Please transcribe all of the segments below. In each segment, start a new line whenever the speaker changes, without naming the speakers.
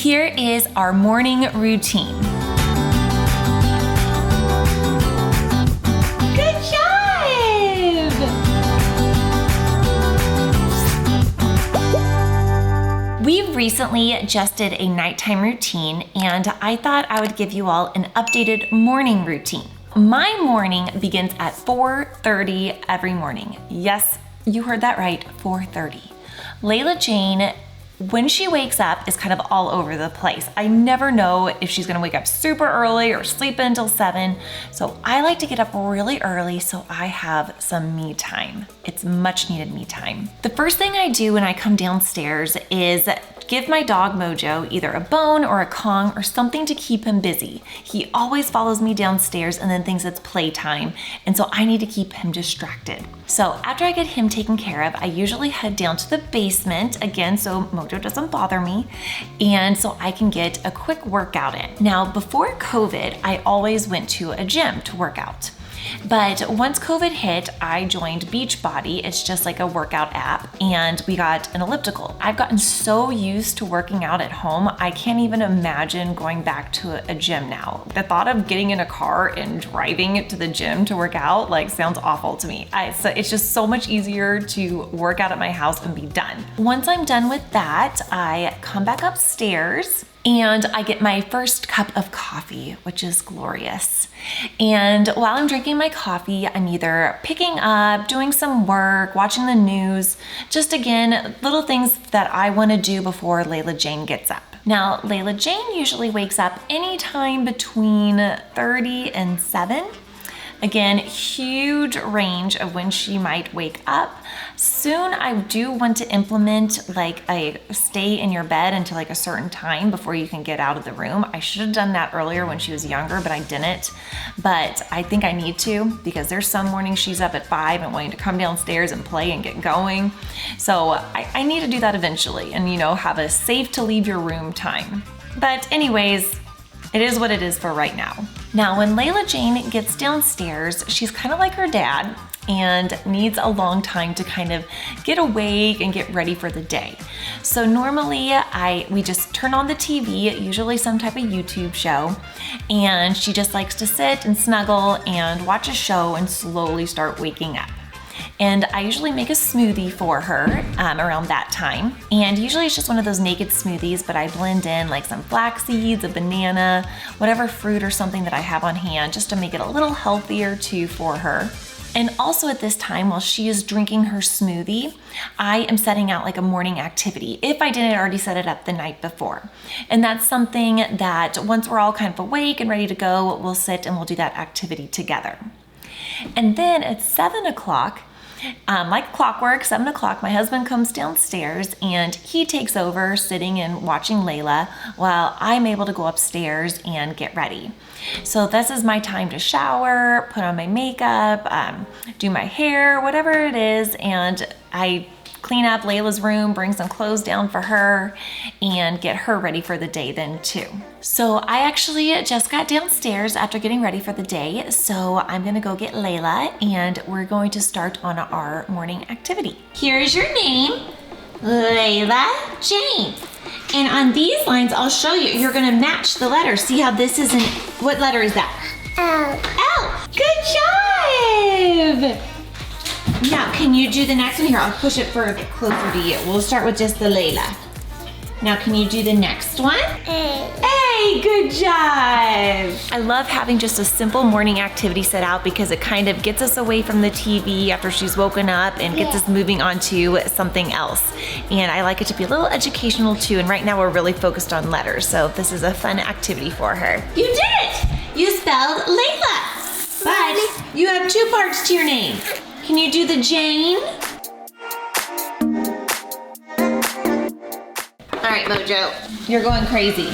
Here is our morning routine. Good job! We recently just did a nighttime routine, and I thought I would give you all an updated morning routine. My morning begins at 4:30 every morning. Yes, you heard that right, 4:30. Layla Jane, when she wakes up, is kind of all over the place. I never know if she's gonna wake up super early or sleep until 7. So I like to get up really early so I have some me time. It's much needed me time. The first thing I do when I come downstairs is give my dog Mojo either a bone or a Kong or something to keep him busy. He always follows me downstairs and then thinks it's playtime, and so I need to keep him distracted. So after I get him taken care of, I usually head down to the basement again so Mojo doesn't bother me, and so I can get a quick workout in. Now, before COVID, I always went to a gym to work out. But once COVID hit, I joined Beachbody. It's just like a workout app, and we got an elliptical. I've gotten so used to working out at home, I can't even imagine going back to a gym now. The thought of getting in a car and driving to the gym to work out sounds awful to me. So it's just so much easier to work out at my house and be done. Once I'm done with that, I come back upstairs and I get my first cup of coffee, which is glorious. And while I'm drinking my coffee, I'm either picking up, doing some work, watching the news, just again, little things that I wanna do before Layla Jane gets up. Now, Layla Jane usually wakes up anytime between 30 and 7. Again, huge range of when she might wake up. Soon I do want to implement like a stay in your bed until like a certain time before you can get out of the room. I should have done that earlier when she was younger, but I didn't. But I think I need to, because there's some mornings she's up at 5 and wanting to come downstairs and play and get going. So I need to do that eventually and, have a safe to leave your room time. But anyways, it is what it is for right now. Now, when Layla Jane gets downstairs, she's kind of like her dad and needs a long time to kind of get awake and get ready for the day. So normally we just turn on the TV, usually some type of YouTube show, and she just likes to sit and snuggle and watch a show and slowly start waking up. And I usually make a smoothie for her around that time. And usually it's just one of those naked smoothies, but I blend in like some flax seeds, a banana, whatever fruit or something that I have on hand, just to make it a little healthier too for her. And also at this time, while she is drinking her smoothie, I am setting out like a morning activity, if I didn't already set it up the night before. And that's something that once we're all kind of awake and ready to go, we'll sit and we'll do that activity together. And then at 7 o'clock, like clockwork, 7 o'clock, my husband comes downstairs and he takes over sitting and watching Layla while I'm able to go upstairs and get ready. So this is my time to shower, put on my makeup, do my hair, whatever it is, and I clean up Layla's room, bring some clothes down for her, and get her ready for the day then too. So I actually just got downstairs after getting ready for the day, so I'm gonna go get Layla and we're going to start on our morning activity. Here's your name, Layla Jane. And on these lines, I'll show you, you're gonna match the letters. See how this is what letter is that? L. L, good job! Now, can you do the next one? Here, I'll push it further closer to you. We'll start with just the Layla. Now, can you do the next one? A. A, good job. I love having just a simple morning activity set out because it kind of gets us away from the TV after she's woken up and gets us moving on to something else. And I like it to be a little educational too, and right now we're really focused on letters, so this is a fun activity for her. You did it! You spelled Layla, but you have 2 parts to your name. Can you do the Jane? All right, Mojo, you're going crazy.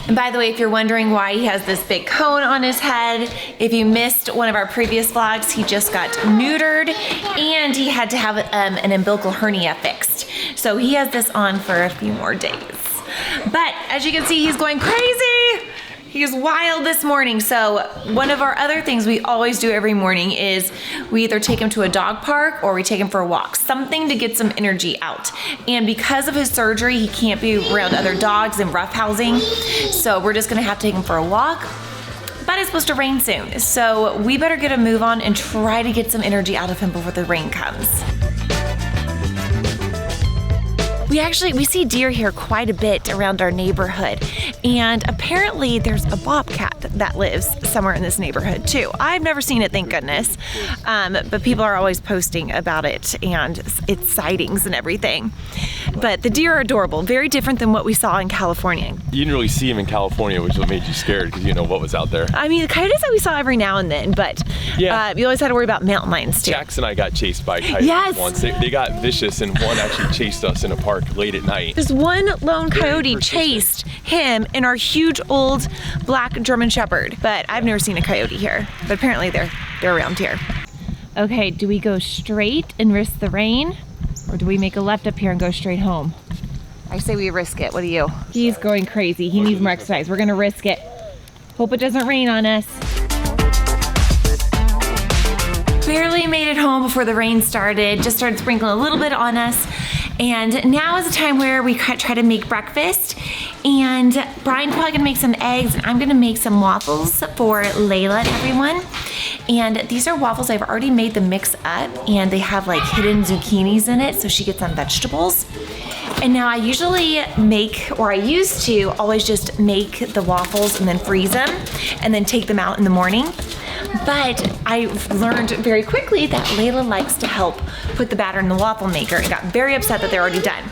And by the way, if you're wondering why he has this big cone on his head, if you missed one of our previous vlogs, he just got neutered and he had to have an umbilical hernia fixed. So he has this on for a few more days. But as you can see, he's going crazy. He's wild this morning. So one of our other things we always do every morning is we either take him to a dog park or we take him for a walk, something to get some energy out. And because of his surgery, he can't be around other dogs and roughhousing. So we're just gonna have to take him for a walk. But it's supposed to rain soon. So we better get a move on and try to get some energy out of him before the rain comes. We see deer here quite a bit around our neighborhood, and apparently there's a bobcat that lives somewhere in this neighborhood too. I've never seen it, thank goodness, but people are always posting about it and its sightings and everything. But the deer are adorable, very different than what we saw in California.
You didn't really see him in California, which is what made you scared because you know what was out there.
I mean, the coyotes that we saw every now and then, but
yeah.
You always had to worry about mountain lions too.
Jax and I got chased by coyotes
yes.
once. They got vicious, and one actually chased us in a park late at night.
This one lone coyote chased him and our huge old black German Shepherd, but I've never seen a coyote here, but apparently they're around here. Okay, do we go straight and risk the rain, or do we make a left up here and go straight home? I say we risk it. What do you? He's going crazy. He needs more exercise. We're gonna risk it. Hope it doesn't rain on us. Barely made it home before the rain started. Just started sprinkling a little bit on us. And now is the time where we try to make breakfast. And Brian's probably gonna make some eggs, and I'm gonna make some waffles for Layla and everyone. And these are waffles, I've already made the mix up, and they have like hidden zucchinis in it, so she gets some vegetables. And now I usually make, or I used to always just make the waffles and then freeze them, and then take them out in the morning. But I've learned very quickly that Layla likes to help put the batter in the waffle maker and got very upset that they're already done.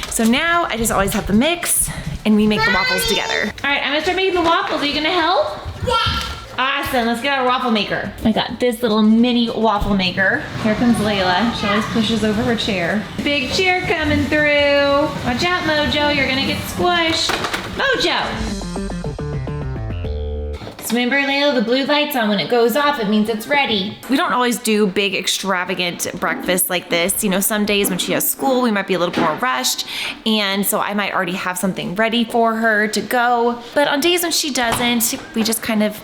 So now I just always have the mix and we make the waffles together. All right, I'm gonna start making the waffles. Are you gonna help? Yeah. Awesome, let's get our waffle maker. I got this little mini waffle maker. Here comes Layla. She always pushes over her chair. Big chair coming through. Watch out, Mojo, you're gonna get squished. Mojo! So remember, Layla, the blue light's on. When it goes off, it means it's ready. We don't always do big, extravagant breakfasts like this. You know, some days when she has school, we might be a little more rushed, and so I might already have something ready for her to go. But on days when she doesn't, we just kind of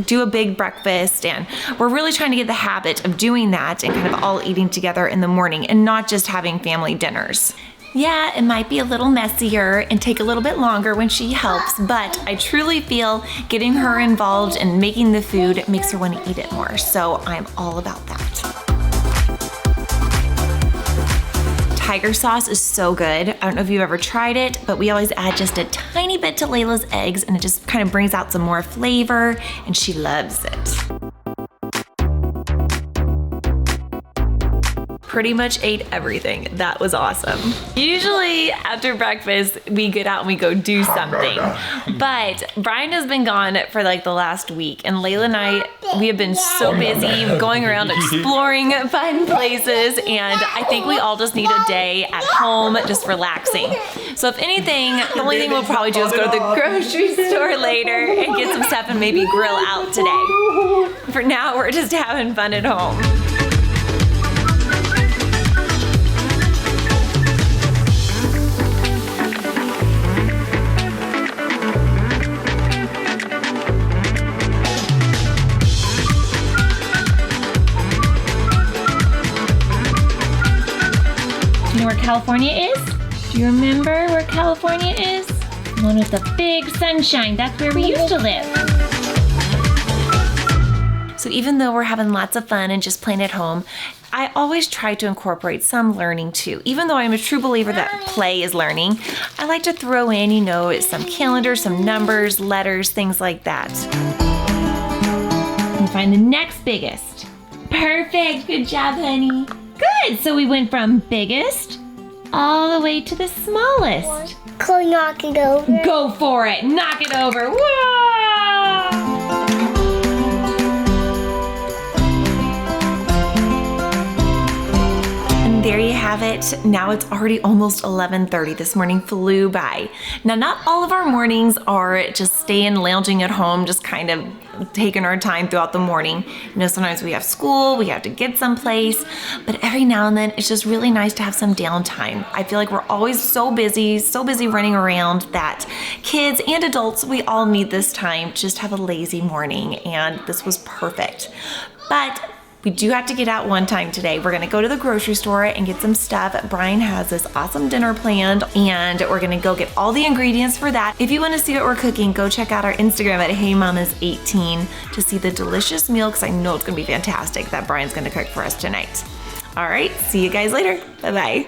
do a big breakfast, and we're really trying to get the habit of doing that and kind of all eating together in the morning and not just having family dinners. Yeah, it might be a little messier and take a little bit longer when she helps, but I truly feel getting her involved and making the food makes her want to eat it more, so I'm all about that. Tiger sauce is so good. I don't know if you've ever tried it, but we always add just a tiny bit to Layla's eggs, and it just kind of brings out some more flavor, and she loves it. Pretty much ate everything. That was awesome. Usually after breakfast, we get out and we go do something. But Brian has been gone for like the last week, and Layla and I, we have been so busy going around exploring fun places, and I think we all just need a day at home just relaxing. So if anything, the only thing we'll probably do is go to the grocery store later and get some stuff and maybe grill out today. For now, we're just having fun at home. Where California is? Do you remember where California is? The one with the big sunshine. That's where we used to live. So even though we're having lots of fun and just playing at home, I always try to incorporate some learning too. Even though I'm a true believer that play is learning, I like to throw in, you know, some calendars, some numbers, letters, things like that. And find the next biggest. Perfect, good job, honey. Good, so we went from biggest all the way to the smallest.
Go knock it over.
Go for it, knock it over, whoa! And there you have it. Now it's already almost 11:30. This morning flew by. Now, not all of our mornings are just staying lounging at home, just kind of taking our time throughout the morning. You know, sometimes we have school, we have to get someplace, but every now and then it's just really nice to have some downtime. I feel like we're always so busy running around that kids and adults, we all need this time to just have a lazy morning, and this was perfect. But we do have to get out one time today. We're gonna go to the grocery store and get some stuff. Brian has this awesome dinner planned, and we're gonna go get all the ingredients for that. If you wanna see what we're cooking, go check out our Instagram at HeyMamas18 to see the delicious meal, because I know it's gonna be fantastic that Brian's gonna cook for us tonight. All right, see you guys later. Bye-bye.